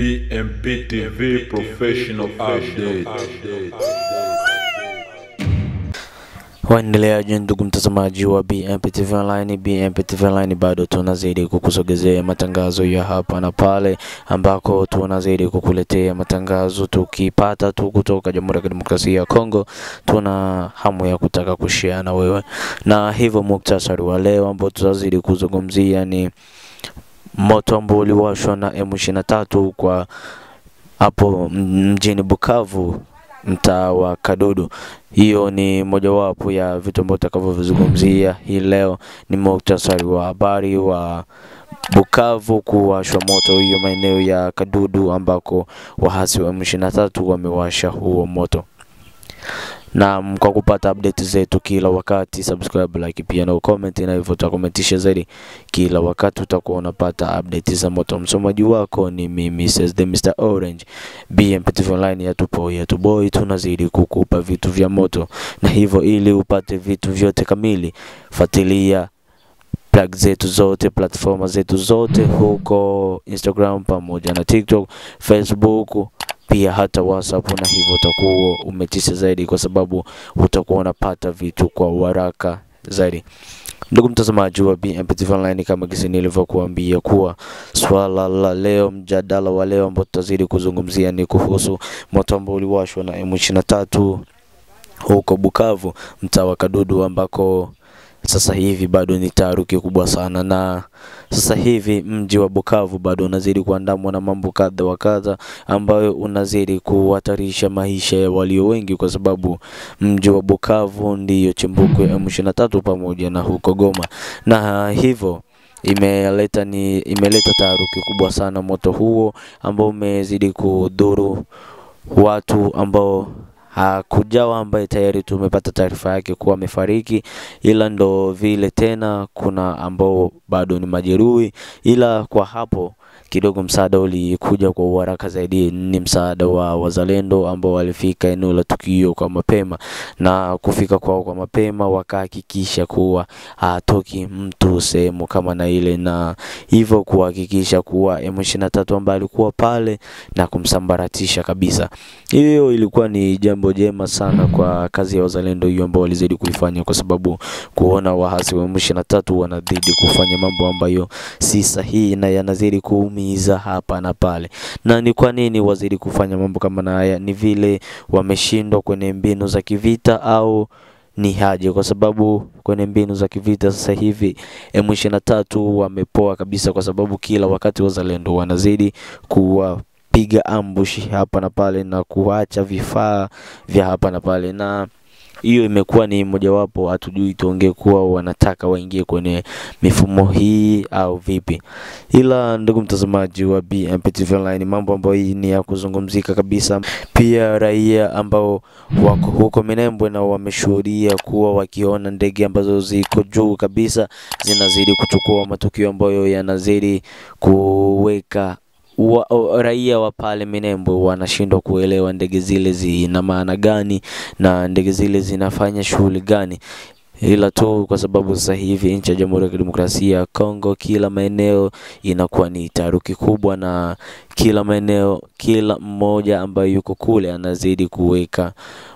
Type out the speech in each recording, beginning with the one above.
BMP TV Professional Update. Waendeleaje ndugu mtazamaji wa BMP TV Online. BMP TV Online bado tunazidi kukusogezea matangazo ya hapa na pale, ambako tunazidi kukuletea matangazo tukipata tu kutoka Jamhuri ya Kidemokrasia ya Kongo. Tuna hamu ya kutaka kushare na wewe, na hivyo muktasari wa leo ambao tutazidi kuzungumzia ni moto ambao uliwashwa na M23 kwa hapo mjini Bukavu, mtaa wa Kadudu. Hiyo ni mojawapo ya vitu ambavyo tutakavyozungumzia hii leo. Ni muktasari wa habari wa Bukavu kuwashwa moto hiyo maeneo ya Kadudu, ambako wahasi wa M23 wamewasha huo moto. Na kwa kupata update zetu kila wakati, subscribe, like pia na comment, na hivyo utakomentisha zaidi kila wakati utakuwa unapata update za moto. Msomaji wako ni mimi the Mr. Orange. BMP TV Online ya boy, tunazidi kukupa vitu vya moto, na hivyo ili upate vitu vyote kamili, fuatilia plug zetu zote, platform zetu zote huko Instagram pamoja na TikTok, Facebook, pia hata WhatsApp, na hivyo utakuwa umetisha zaidi kwa sababu utakuwa unapata vitu kwa haraka zaidi. Ndugu mtazamaji wa BMP TV Online, kama gisi nilivyokuambia kuwa swala la leo, mjadala wa leo ambao tutazidi kuzungumzia ni kuhusu moto ambao uliwashwa na M23 huko Bukavu, mtaa wa Kadudu, ambako sasa hivi bado ni taharuki kubwa sana. Na sasa hivi mji wa Bukavu bado unazidi kuandamwa na mambo kadha wa kadha ambayo unazidi kuhatarisha maisha ya walio wengi, kwa sababu mji wa Bukavu ndiyo chimbuko ya M23 pamoja na huko Goma, na hivyo imeleta taharuki kubwa sana moto huo ambao umezidi kudhuru watu ambao hakujawa ambaye tayari tumepata taarifa yake kuwa amefariki, ila ndo vile tena kuna ambao bado ni majeruhi. Ila kwa hapo kidogo msaada ulikuja kwa haraka zaidi, ni msaada wa wazalendo ambao walifika eneo la tukio kwa mapema, na kufika kwao kwa mapema wakahakikisha kuwa hatoki mtu sehemu kama na ile, na hivyo kuhakikisha kuwa M23 ambaye alikuwa pale na kumsambaratisha kabisa. Hiyo ilikuwa ni jambo jema sana kwa kazi ya wazalendo hiyo ambao walizidi kuifanya, kwa sababu kuona wahasi wa M23 wanazidi kufanya mambo ambayo si sahihi na yanazidi kuumiza hapa na pale. Na ni kwa nini wazidi kufanya mambo kama haya? Ni vile wameshindwa kwenye mbinu za kivita au ni haje? Kwa sababu kwenye mbinu za kivita sasa hivi M23 wamepoa kabisa, kwa sababu kila wakati wazalendo wanazidi piga ambushi hapa na pale na kuacha vifaa vya hapa na pale, na hiyo imekuwa ni mojawapo, hatujui tuongekuwa wanataka waingie kwenye mifumo hii au vipi. Ila ndugu mtazamaji wa BMP TV Online, mambo ambayo ni ya kuzungumzika kabisa. Pia raia ambao wako huko Minembwe na wameshuhudia kuwa wakiona ndege ambazo ziko juu kabisa zinazidi kuchukua matukio ambayo yanazidi kuweka raia wa pale Minembwe wanashindwa kuelewa ndege zile zina maana gani na ndege zile zinafanya shughuli gani. Ila tu kwa sababu sasa hivi nchi ya Jamhuri ya Kidemokrasia ya Kongo kila maeneo inakuwa ni taharuki kubwa, na kila maeneo, kila mmoja ambaye yuko kule anazidi kuweka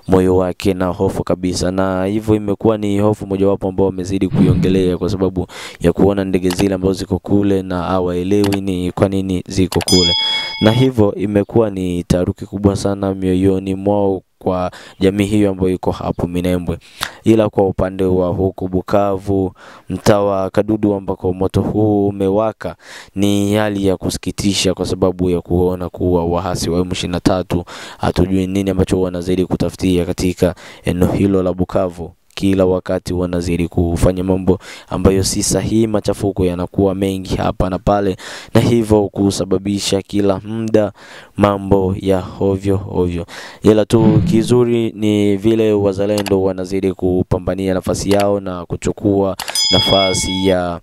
moyo wake na hofu kabisa, na hivyo imekuwa ni hofu mojawapo ambao wamezidi kuiongelea kwa sababu ya kuona ndege zile ambazo ziko kule na hawaelewi ni kwa nini ziko kule, na hivyo imekuwa ni taharuki kubwa sana mioyoni mwao kwa jamii hiyo ambayo iko hapo Minembwe. Ila kwa upande wa huko Bukavu, mtaa wa Kadudu ambako moto huu umewaka, ni hali ya kusikitisha kwa sababu ya kuona kuwa wahasi wa M23 hatujui nini ambacho wanazidi kutafutia katika eneo hilo la Bukavu. Kila wakati wanazidi kufanya mambo ambayo si sahihi, machafuko yanakuwa mengi hapa na pale, na hivyo kusababisha kila muda mambo ya ovyo. Ila tu kizuri ni vile wazalendo wanazidi kupambania nafasi yao na kuchukua nafasi ya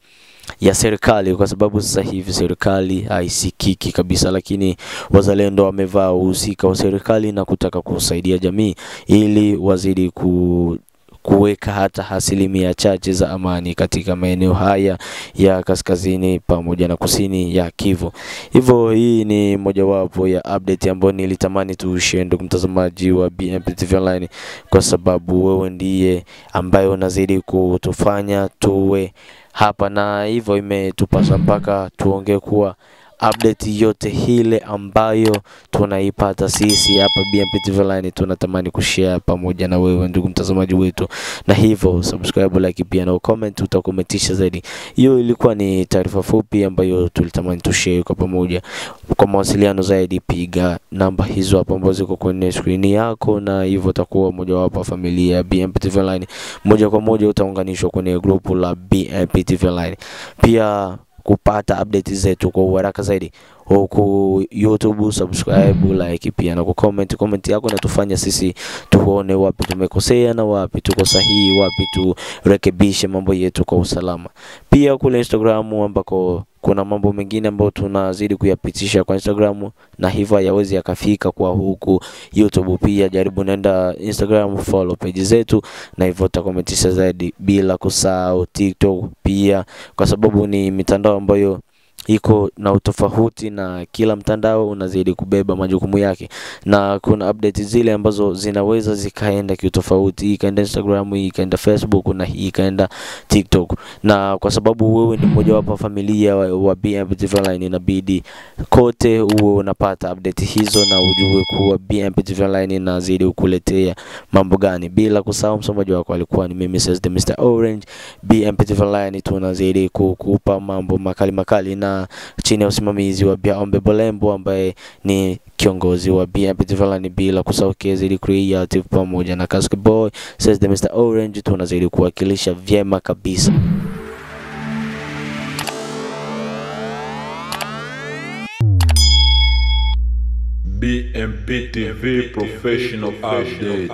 serikali, kwa sababu sasa hivi serikali haisikiki kabisa, lakini wazalendo wamevaa uhusika wa serikali na kutaka kusaidia jamii ili wazidi kuweka hata asilimia chache za amani katika maeneo haya ya kaskazini pamoja na kusini ya Kivu. Hivyo hii ni mojawapo ya update ambayo nilitamani tushare ndugu mtazamaji wa BMP TV Online, kwa sababu wewe ndiye ambaye unazidi kutufanya tuwe hapa, na hivyo imetupasa mpaka tuongee kuwa update yote hile ambayo tunaipata sisi hapa BMP TV Online tunatamani kushare pamoja na wewe ndugu mtazamaji wetu, na hivyo subscribe, like pia na comment, utakometisha zaidi. Hiyo ilikuwa ni taarifa fupi ambayo tulitamani tushare kwa pamoja. Kwa mawasiliano zaidi piga namba hizo hapo ambazo ziko kwenye screen yako, na hivyo utakuwa mmoja wapo familia ya BMP TV Online. Moja kwa moja utaunganishwa kwenye grupu la BMP TV Online. Pia kupata update zetu kwa haraka zaidi huku YouTube, subscribe, like pia na comment yako na tufanya sisi tuone wapi tumekosea na wapi tuko sahihi, wapi turekebishe mambo yetu kwa usalama. Pia kule Instagram ambako kuna mambo mengine ambayo tunazidi kuyapitisha kwa Instagram, na hivyo hayawezi yakafika kwa huku YouTube. Pia jaribu nenda Instagram, follow page zetu, na hivyo utakometisha zaidi, bila kusahau TikTok pia, kwa sababu ni mitandao ambayo iko na utofauti na kila mtandao unazidi kubeba majukumu yake, na kuna update zile ambazo zinaweza zikaenda kiutofauti, ikaenda Instagram, ikaenda Facebook, na hii ikaenda TikTok. Na kwa sababu wewe ni mmoja wapo familia wa BMP TV Online, inabidi kote uwe unapata update hizo na ujue kuwa BMP TV Online inazidi kukuletea mambo gani. Bila kusahau msomaji wako alikuwa ni mimi Says the Mr. Orange. BMP TV Online tunazidi kukupa mambo makali na chini ya usimamizi wa Biaombe Bolembo ambaye ni kiongozi wa BMP TV Online, bila kusahau Kezidi Creative pamoja na Casque Boy. Says the Mr. Orange tunazidi kuwakilisha vyema kabisa. BMP TV Professional Update.